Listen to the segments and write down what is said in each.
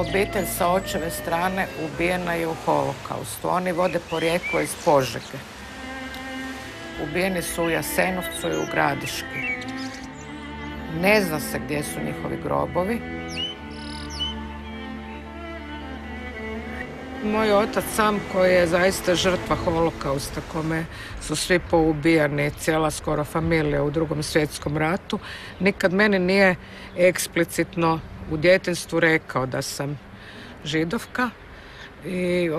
obitelj sa očeve strane ubijena je u holokaustu. Oni vode porijeklo iz Požege. Ubijeni su u Jasenovcu i u Gradiški. Ne zna se gdje su njihovi grobovi. Moj otac sam, koji je zaista žrtva holokausta, kome su svi poubijani, cijela skoro familija u Drugom svjetskom ratu, nikad meni nije eksplicitno u djetinjstvu rekao da sam židovka i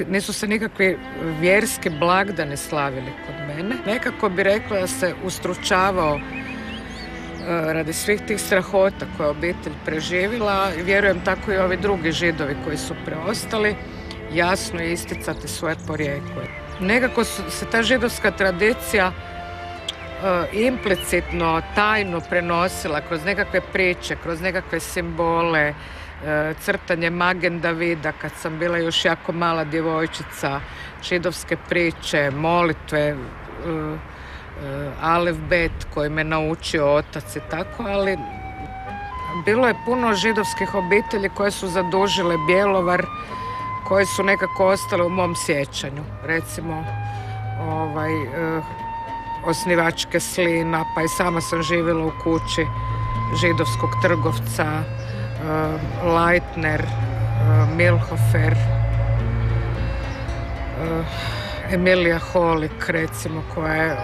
nisu se nikakvi vjerski blagdani slavili kod mene. Nekako bi rekla da se ustručavao radi svih tih strahota koje je obitelj preživjela, i vjerujem tako i ovi drugi židovi koji su preostali, jasno isticati svoje porijeklo. Nekako se ta židovska tradicija implicitno, tajno prenosila kroz nekakve priče, kroz nekakve simbole, crtanje Magen Davida kad sam bila još jako mala djevojčica, židovske priče, molitve, Alef Bet koji me naučio otac i tako, ali bilo je puno židovskih obitelji koje su zadužile Bjelovar, koje su nekako ostale u mom sjećanju. Recimo, osnivačke Slina, pa i sama sam živjela u kući židovskog trgovca, Leitner, Milhofer, Emilija Holik, recimo, koja je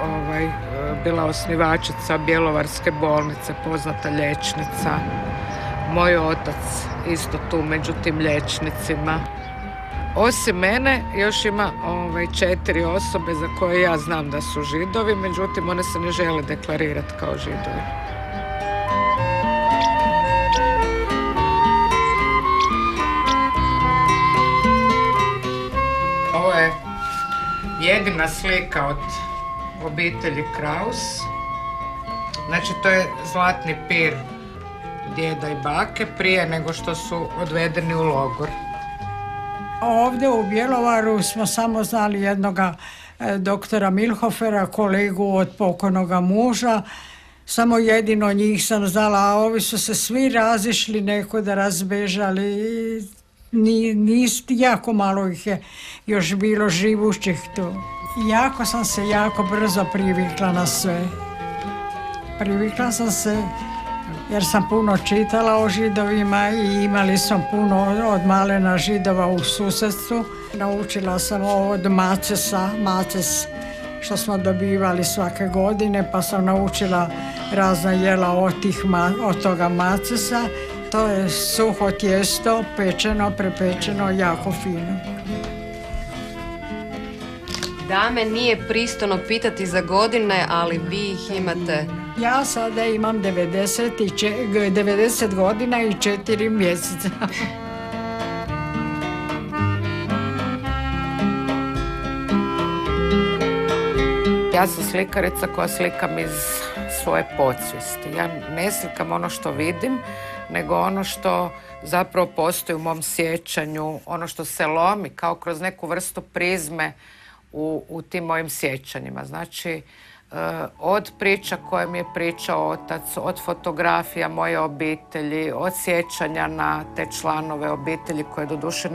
bila osnivačica Bjelovarske bolnice, poznata liječnica. Moj otac isto tu među tim liječnicima. Osim mene još ima 4 osobe za koje ja znam da su židovi, međutim one se ne žele deklarirati kao židovi. Ovo je jedina slika od obitelji Kraus. Znači, to je zlatni pir djeda i bake prije nego što su odvedeni u logor. Ovdje u Bjelovaru smo samo znali jednoga doktora Milhofera, kolegu od pokojnoga muža. Samo jedino njih sam znala, a ovi su se svi razišli, neko da razbežali. Jako malo ih je još bilo živućih tu. Jako sam se jako brzo privikla na sve. Privikla sam se jer sam puno čitala o židovima i imali smo puno od malena židova u susjedstvu. Naučila sam od maces što smo dobivali svake godine, pa sam naučila razna jela od toga macesa. To je suho tijesto, pečeno, prepečeno, jako fino. Dame, nije pristojno pitati za godine, ali vi ih imate. Ja sada imam 90 godina i 4 mjeseca. Ja sam slikarica koja slikam iz svoje podsvijesti. Ja ne slikam ono što vidim, nego ono što zapravo postoji u mom sjećanju, ono što se lomi kao kroz neku vrstu prizme u tim mojim sjećanjima. Znači, od priča koje mi je pričao otac, od fotografija moje obitelji, od sjećanja na te članove obitelji koje doduše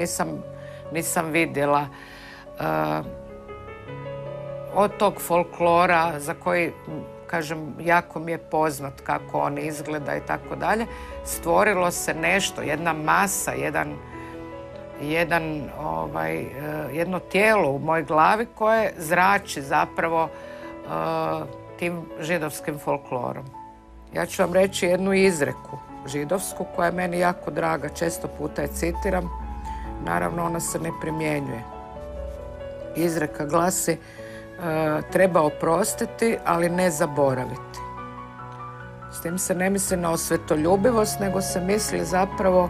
nisam vidjela, od tog folklora za koji, kažem, jako mi je poznat kako on izgleda i tako dalje, stvorilo se nešto, jedna masa, jedno tijelo u mojoj glavi koje zrači zapravo tim židovskim folklorom. Ja ću vam reći jednu izreku židovsku koja je meni jako draga, često puta je citiram, naravno ona se ne primjenjuje. Izreka glasi: treba oprostiti, ali ne zaboraviti. S tim se ne misli na osvetoljubivost, nego se misli zapravo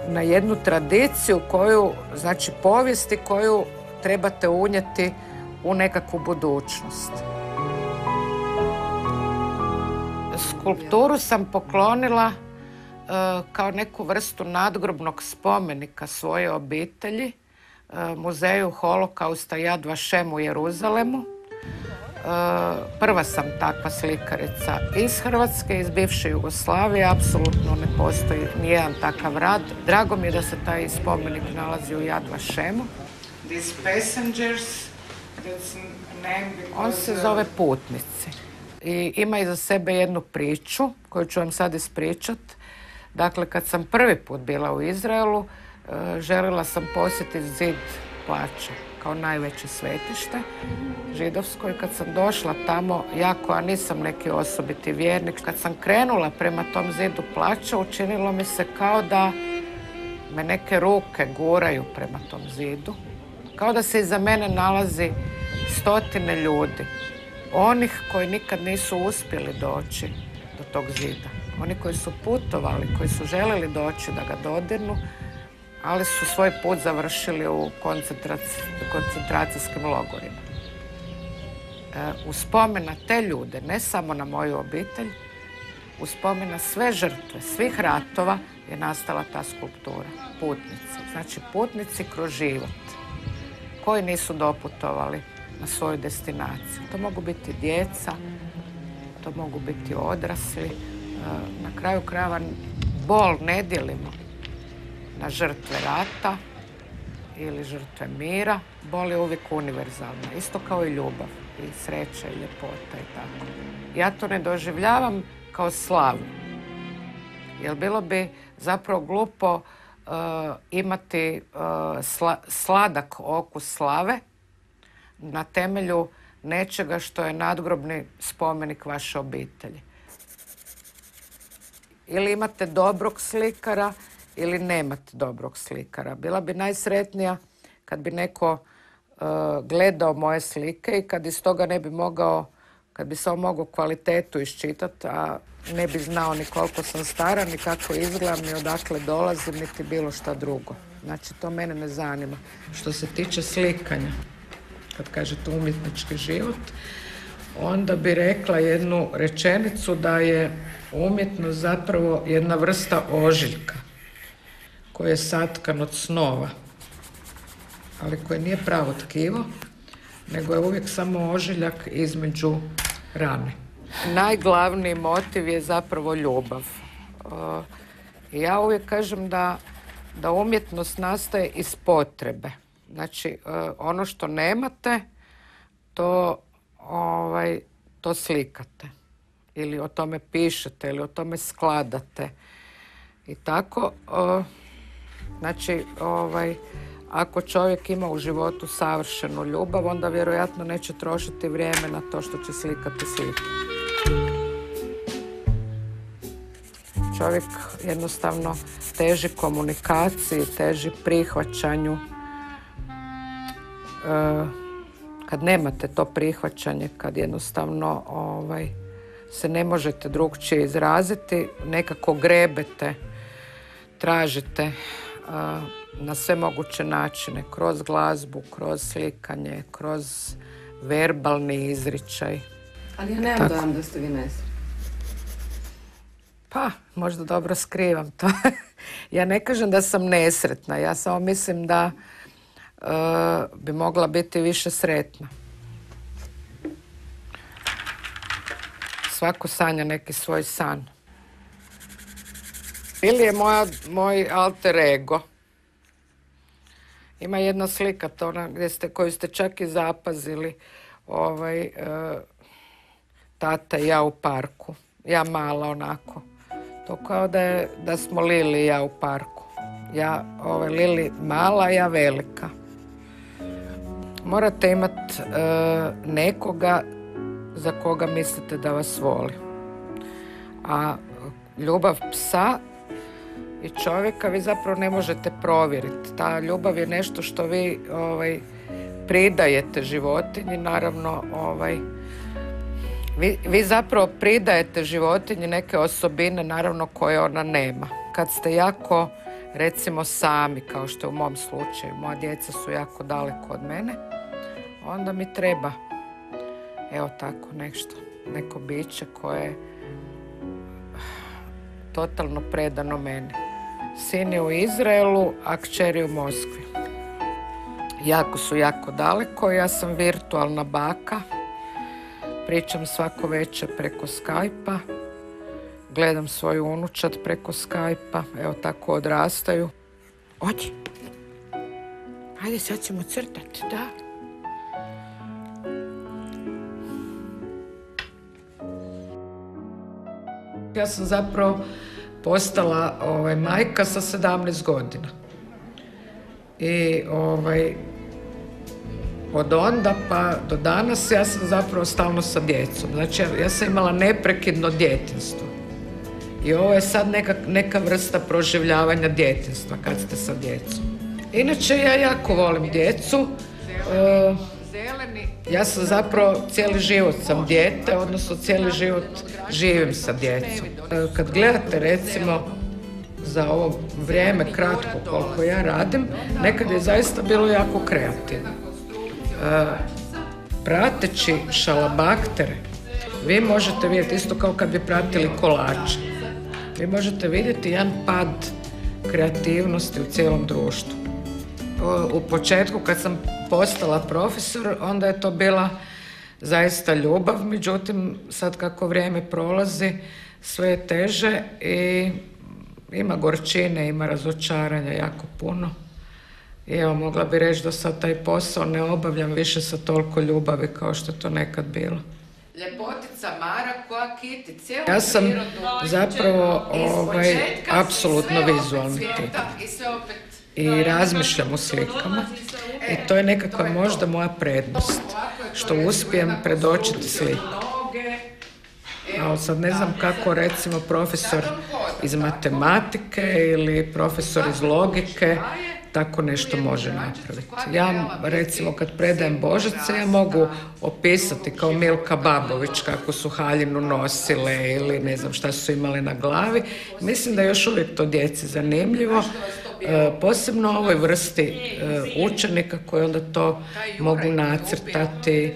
na jednu tradiciju koju, znači povijesti koju trebate unijeti u nekakvu budućnost. Skulpturu sam poklonila kao neku vrstu nadgrobnog spomenika svoje obitelji Muzeju holokausta Yad Vashem u Jeruzalemu. Prva sam takva slikarica iz Hrvatske, iz bivše Jugoslavije. Apsolutno ne postoji nijedan takav rad. Drago mi je da se taj spomenik nalazi u Yad Vashemu. These passengers, that's name because... On se zove Putnici. I ima iza sebe jednu priču koju ću vam sad ispričat. Dakle, kad sam prvi put bila u Izraelu, željela sam posjetiti zid plaća kao najveće svetište židovsko. I kad sam došla tamo, ja koja nisam neki osobiti vjernik, kad sam krenula prema tom zidu plaća, učinilo mi se kao da me neke ruke guraju prema tom zidu. Kao da se iza mene nalazi stotine ljudi. Onih koji nikad nisu uspjeli doći do tog zida. Oni koji su putovali, koji su željeli doći da ga dodirnu, ali su svoj put završili u koncentracijskim logorima. U spomen na te ljude, ne samo na moju obitelj, u spomen na sve žrtve, svih ratova je nastala ta skulptura. Putnici. Znači putnici kroz život koji nisu doputovali na svoju destinaciju. To mogu biti djeca, to mogu biti odrasli. Na kraju krajeva bol ne dijelimo na žrtve rata ili žrtve mira. Bol je uvijek univerzalna, isto kao i ljubav, i sreća, i ljepota i tako. Ja to ne doživljavam kao slavu, jer bilo bi zapravo glupo imati sladak okus slave na temelju nečega što je nadgrobni spomenik vaše obitelji. Ili imate dobrog slikara ili nemate dobrog slikara. Bila bi najsretnija kad bi neko gledao moje slike i kad iz toga ne bi mogao, kad bi samo mogao kvalitetu iščitati, a ne bi znao ni koliko sam stara, ni kako izgledam, ni odakle dolazim, niti bilo šta drugo. Znači, to mene ne zanima. Što se tiče slikanja, kad kažete umjetnički život, onda bi rekla jednu rečenicu da je umjetnost zapravo jedna vrsta ožiljka koji je satkan od snova, ali koji nije pravo tkivo, nego je uvijek samo ožiljak između rane. Najglavniji motiv je zapravo ljubav. Ja uvijek kažem da umjetnost nastaje iz potrebe. Znači, ono što nemate, to slikate. Ili o tome pišete, ili o tome skladate. I tako, znači, ako čovjek ima u životu savršenu ljubav, onda vjerojatno neće trošiti vrijeme na to što će slikati slike. Čovjek jednostavno teži komunikaciji, teži prihvaćanju. Kad nemate to prihvaćanje, kad jednostavno se ne možete drugčije izraziti, nekako grebete, tražite na sve moguće načine, kroz glazbu, kroz slikanje, kroz verbalni izričaj. Ali ja nemam dojam da ste vi nesretni. Pa, možda dobro skrivam to. Ja ne kažem da sam nesretna, ja samo mislim da bi mogla biti više sretna. Svako sanja neki svoj san. Ili je moj alter ego. Ima jedna slika, to ona koju ste čak i zapazili, tata i ja u parku. Ja mala onako. To kao da smo Lili i ja u parku. Ja Lili mala, ja velika. Morate imati nekoga za koga mislite da vas voli. A ljubav psa i čovjeka vi zapravo ne možete provjeriti. Ta ljubav je nešto što vi pridajete životinji, naravno vi zapravo pridajete životinji neke osobine, naravno koje ona nema. Kad ste jako, recimo, sami, kao što je u mom slučaju, moja djeca su jako daleko od mene, onda mi treba tako nešto, neko biće koje je totalno predano meni. Sin je u Izraelu, a kćer u Moskvi. Jako su jako daleko, ja sam virtualna baka Pričam svako večer preko Skype-a. Gledam svoju unučad preko Skype-a. Evo tako odrastaju. Ođi. Ajde, sad ćemo crtati, da? Ja sam zapravo postala majka sa 17 godina. I od onda pa do danas ja sam zapravo stalno sa djecom. Znači ja sam imala neprekidno djetinjstvo. I ovo je sad neka vrsta proživljavanja djetinjstva kad ste sa djecom. Inače ja jako volim djecu. Ja sam zapravo cijeli život sam dijete, odnosno cijeli život živim sa djecom. Kad gledate recimo za ovo vrijeme kratko koliko ja radim, nekad je zaista bilo jako kreativno. Prateći šalabahtere, vi možete vidjeti, isto kao kad bi pratili kolače, vi možete vidjeti jedan pad kreativnosti u cijelom društvu. U početku kad sam postala profesor, onda je to bila zaista ljubav, međutim sad kako vrijeme prolazi sve je teže i ima gorčine, ima razočaranja jako puno. I evo, mogla bi reći da sad taj posao ne obavljam više sa toliko ljubavi kao što je to nekad bilo. Ljepotica Mara koja kiti cijelu prirodu. Ja sam zapravo apsolutno vizualni tip. I razmišljam u slikama. I to je nekakva možda moja prednost, što uspijem predočiti sliku. Ali sad ne znam kako recimo profesor iz matematike ili profesor iz logike tako nešto može napraviti. Ja recimo kad predajem Božice, ja mogu opisati kao Milka Babović kako su haljinu nosile ili ne znam šta su imale na glavi. Mislim da je još uvijek to djeci zanimljivo, posebno ovoj vrsti učenika koji onda to mogu nacrtati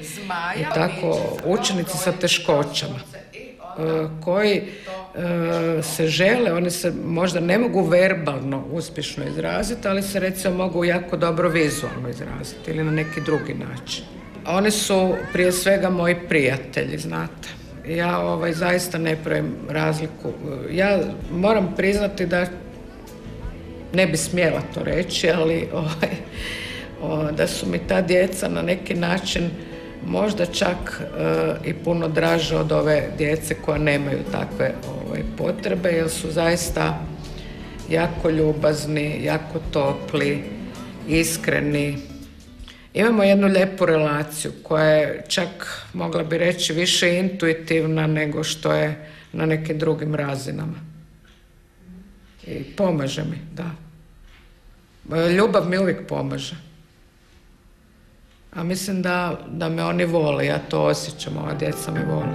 i tako učenici sa teškoćama koji se žele, oni se možda ne mogu verbalno uspješno izraziti, ali se recimo mogu jako dobro vizualno izraziti ili na neki drugi način. Oni su prije svega moji prijatelji, znate. Ja zaista ne pravim razliku. Ja moram priznati da ne bi smjela to reći, ali da su mi ta djeca na neki način možda čak i puno draže od ove djece koja nemaju takve potrebe, jer su zaista jako ljubazni, jako topli, iskreni. Imamo jednu lijepu relaciju koja je čak, mogla bi reći, više intuitivna nego što je na nekim drugim razinama. I pomaže mi, da. Ljubav mi uvijek pomaže. A mislim da me oni vole, ja to osjećam, ova djeca me vole.